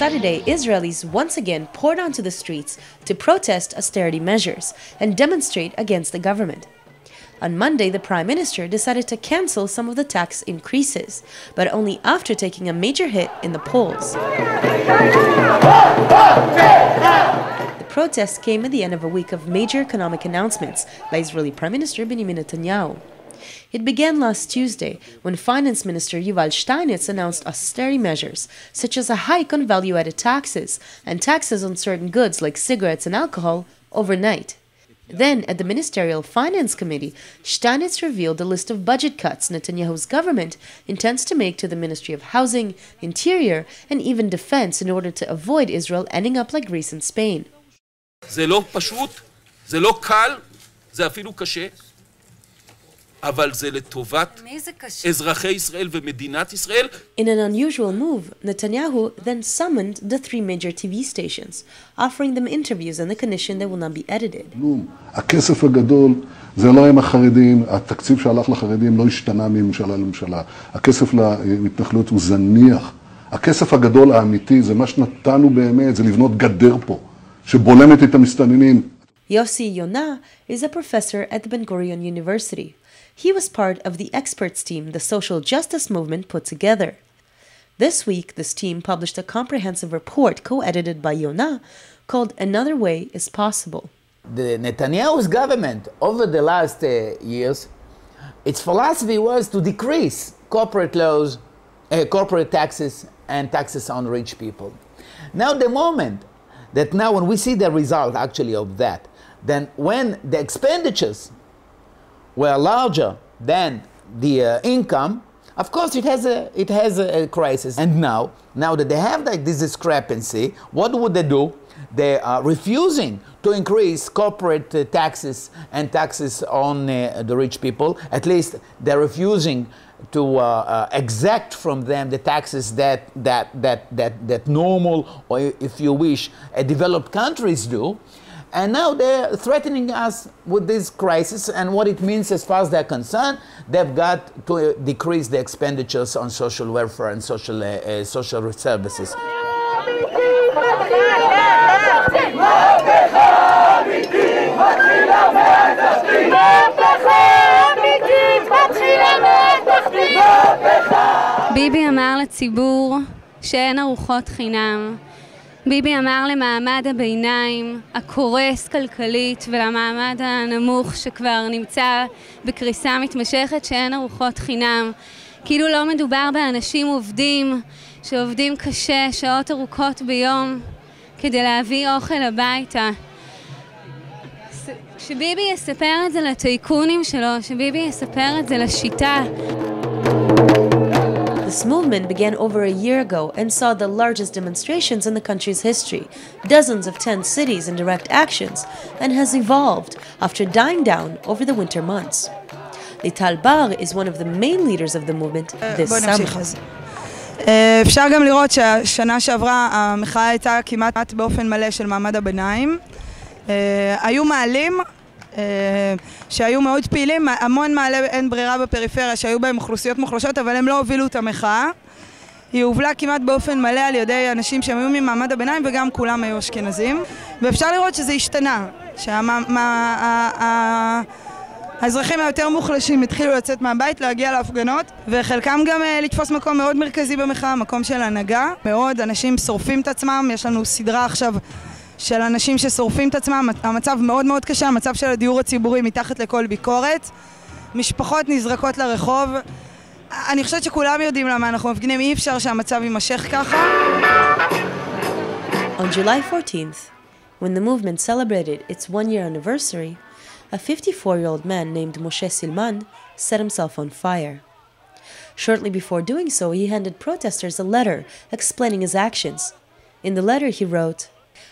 Saturday, Israelis once again poured onto the streets to protest austerity measures and demonstrate against the government. On Monday, the Prime Minister decided to cancel some of the tax increases, but only after taking a major hit in the polls. The protest came at the end of a week of major economic announcements by Israeli Prime Minister Benjamin Netanyahu. It began last Tuesday when Finance Minister Yuval Steinitz announced austerity measures, such as a hike on value-added taxes and taxes on certain goods like cigarettes and alcohol, overnight. Then, at the Ministerial Finance Committee, Steinitz revealed a list of budget cuts Netanyahu's government intends to make to the Ministry of Housing, Interior, and even Defense in order to avoid Israel ending up like Greece and Spain. זה לא פשוט, זה לא קל, זה אפילו קשה. אבל זה לטובת אזרחי ישראל ומדינת ישראל. In an unusual move, Netanyahu then summoned the three major TV stations, offering them interviews on the condition they will not be edited. הכסף הגדול זה לא עם החרדים, התקציב שהלך לחרדים לא השתנה מממשלה לממשלה. הכסף להתנחלות הוא זניח. הכסף הגדול האמיתי זה מה שנתנו באמת, זה לבנות גדר פה, שבולמת את המסתננים. Yossi Yonah is a professor at the Ben-Gurion University. He was part of the experts team the social justice movement put together. This week, this team published a comprehensive report co-edited by Yonah called Another Way is Possible. The Netanyahu's government, over the last years, its philosophy was to decrease corporate laws, corporate taxes, and taxes on rich people. Now, the moment that now when we see the result actually of that, then when the expenditures were larger than the income, of course it has a crisis. And now that they have like this discrepancy, what would they do? They are refusing to increase corporate taxes and taxes on the rich people. At least they're refusing to exact from them the taxes that normal, or if you wish, developed countries do. And now they're threatening us with this crisis, and what it means as far as they're concerned, they've got to decrease the expenditures on social welfare and social services. ביבי אמר לציבור שאין ארוחות חינם. ביבי אמר למעמד הביניים, הקורס כלכלית, ולמעמד הנמוך שכבר נמצא בקריסה מתמשכת שאין ארוחות חינם. כאילו לא מדובר באנשים עובדים, שעובדים קשה, שעות ארוכות ביום, כדי להביא אוכל הביתה. שביבי יספר את זה לטייקונים שלו, שביבי יספר את זה לשיטה. This movement began over a year ago and saw the largest demonstrations in the country's history, dozens of tense cities and direct actions, and has evolved after dying down over the winter months. Lital Bar is one of the main leaders of the movement this summer. אפשר גם לראות שהשנה שעברה המחאה הייתה כמעט באופן מלא של מעמד הביניים. היו מעלים שהיו מאוד פעילים, המון מעלי אין ברירה בפריפריה שהיו בהם אוכלוסיות מוחלשות, אבל הם לא הובילו את המחאה. היא הובלה כמעט באופן מלא על ידי אנשים שהם היו ממעמד הביניים, וגם כולם היו אשכנזים. ואפשר לראות שזה השתנה, האזרחים היותר מוחלשים התחילו לצאת מהבית, להגיע להפגנות, וחלקם גם לתפוס מקום מאוד מרכזי במחאה, מקום של הנהגה. מאוד אנשים שורפים את עצמם, יש לנו סדרה עכשיו של אנשים ששורפים את עצמם, המצב מאוד מאוד קשה, המצב של הדיור הציבורי מתחת לכל ביקורת, משפחות נזרקות לרחוב. אני חושבת שכולם יודעים למה אנחנו מפגינים, אי אפשר שהמצב יימשך ככה. On July 14th, when the movement celebrated its one-year anniversary, a 54-year-old man named Moshe Silman set himself on fire. Shortly before doing so, he handed protesters a letter explaining his actions. In the letter, he wrote,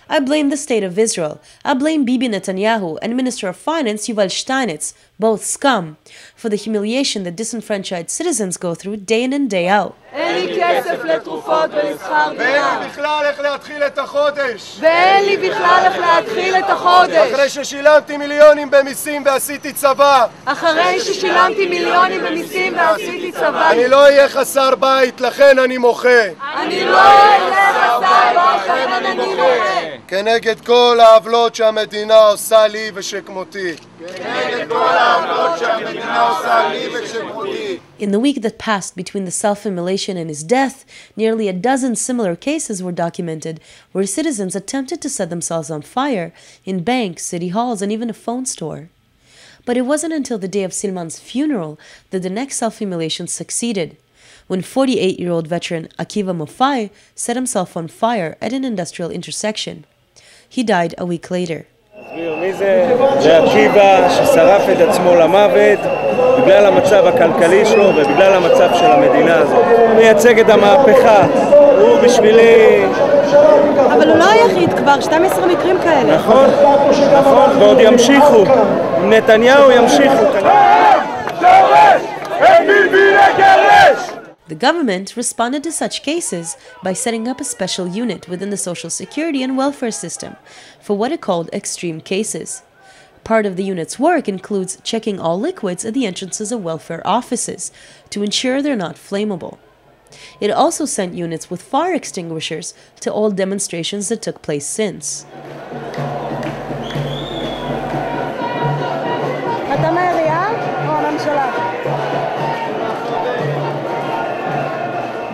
I blame the state of Israel. I blame Bibi Netanyahu and Minister of Finance Yuval Steinitz, both scum, for the humiliation that disenfranchised citizens go through day in and day out. אין לי כסף לתרופות ולשכר דירה. ואין לי בכלל איך להתחיל את החודש. ואין לי בכלל איך להתחיל את החודש. אחרי ששילמתי מיליונים במיסים ועשיתי צבא. אחרי ששילמתי מיליונים במיסים ועשיתי צבא. אני לא אהיה חסר בית, לכן אני מוחה. כנגד כל העוולות שהמדינה עושה לי ושכמותי. In the week that passed between the self-immolation and his death, nearly a dozen similar cases were documented where citizens attempted to set themselves on fire in banks, city halls, and even a phone store. But it wasn't until the day of Silman's funeral that the next self-immolation succeeded, when 48-year-old veteran Akiva Mof'ai set himself on fire at an industrial intersection. He died a week later. מי זה? זה עקיבא ששרף את עצמו למוות בגלל המצב הכלכלי שלו ובגלל המצב של המדינה הזאת. הוא מייצג את המהפכה, הוא בשבילי... אבל הוא לא היחיד, כבר 12 מקרים כאלה. נכון, נכון, ועוד ימשיכו. נתניהו ימשיכו. The government responded to such cases by setting up a special unit within the Social Security and welfare system for what it called extreme cases. Part of the unit's work includes checking all liquids at the entrances of welfare offices to ensure they're not flammable. It also sent units with fire extinguishers to all demonstrations that took place since.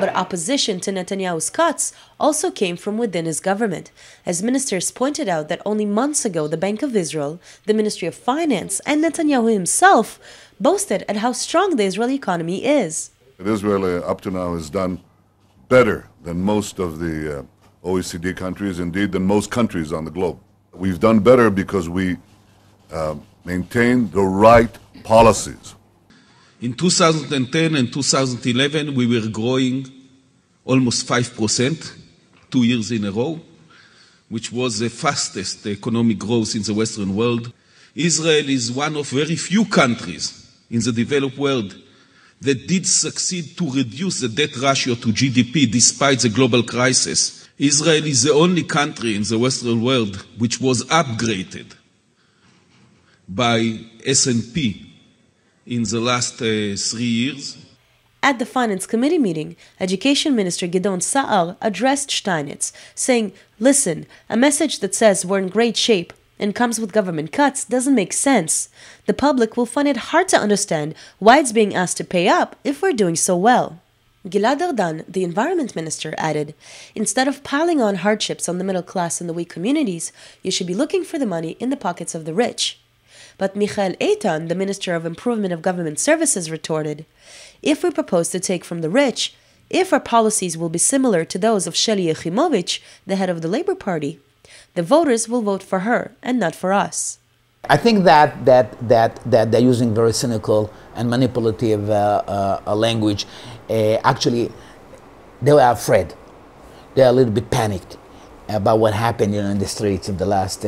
But opposition to Netanyahu's cuts also came from within his government, as ministers pointed out that only months ago the Bank of Israel, the Ministry of Finance, and Netanyahu himself boasted at how strong the Israeli economy is. Israel up to now has done better than most of the OECD countries, indeed than most countries on the globe. We've done better because we maintain the right policies. In 2010 and 2011, we were growing almost 5%, 2 years in a row, which was the fastest economic growth in the Western world. Israel is one of very few countries in the developed world that did succeed to reduce the debt ratio to GDP despite the global crisis. Israel is the only country in the Western world which was upgraded by S&P in the last 3 years. At the Finance Committee meeting, Education Minister Gideon Sa'ar addressed Steinitz, saying, "Listen, a message that says we're in great shape and comes with government cuts doesn't make sense. The public will find it hard to understand why it's being asked to pay up if we're doing so well." Gilad Erdan, the Environment Minister, added, "Instead of piling on hardships on the middle class and the weak communities, you should be looking for the money in the pockets of the rich." But Michael Eitan, the Minister of Improvement of Government Services, retorted, "If we propose to take from the rich, if our policies will be similar to those of Sheli Yachimovich, the head of the Labour Party, the voters will vote for her and not for us." I think that they're using very cynical and manipulative language. Actually, they were afraid. They're a little bit panicked about what happened, in the streets of the last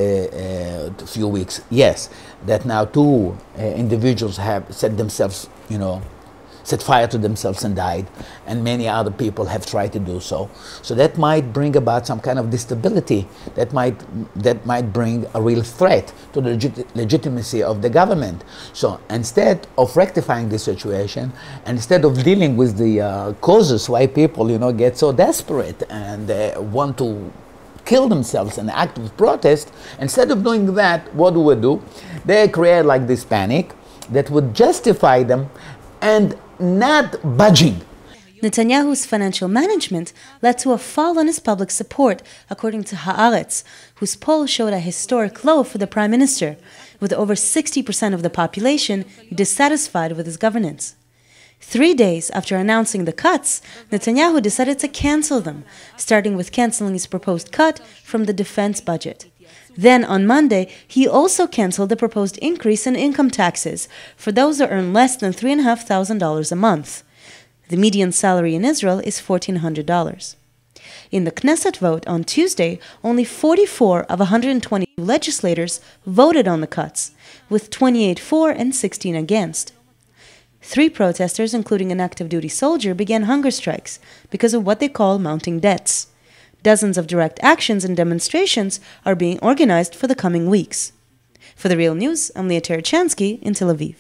few weeks. Yes, that now two individuals have set fire to themselves and died, and many other people have tried to do so. So that might bring about some kind of instability. That might bring a real threat to the legitimacy of the government. So instead of rectifying this situation, instead of dealing with the causes why people, get so desperate and want to kill themselves in act of protest, instead of doing that, what do? They create like this panic that would justify them and not budging. Netanyahu's financial management led to a fall in his public support, according to Haaretz, whose poll showed a historic low for the prime minister, with over 60% of the population dissatisfied with his governance. 3 days after announcing the cuts, Netanyahu decided to cancel them, starting with canceling his proposed cut from the defense budget. Then, on Monday, he also canceled the proposed increase in income taxes for those who earn less than $3,500 a month. The median salary in Israel is $1,400. In the Knesset vote on Tuesday, only 44 of 120 legislators voted on the cuts, with 28 for and 16 against. 3 protesters, including an active-duty soldier, began hunger strikes because of what they call mounting debts. Dozens of direct actions and demonstrations are being organized for the coming weeks. For The Real News, I'm Trerchansky in Tel Aviv.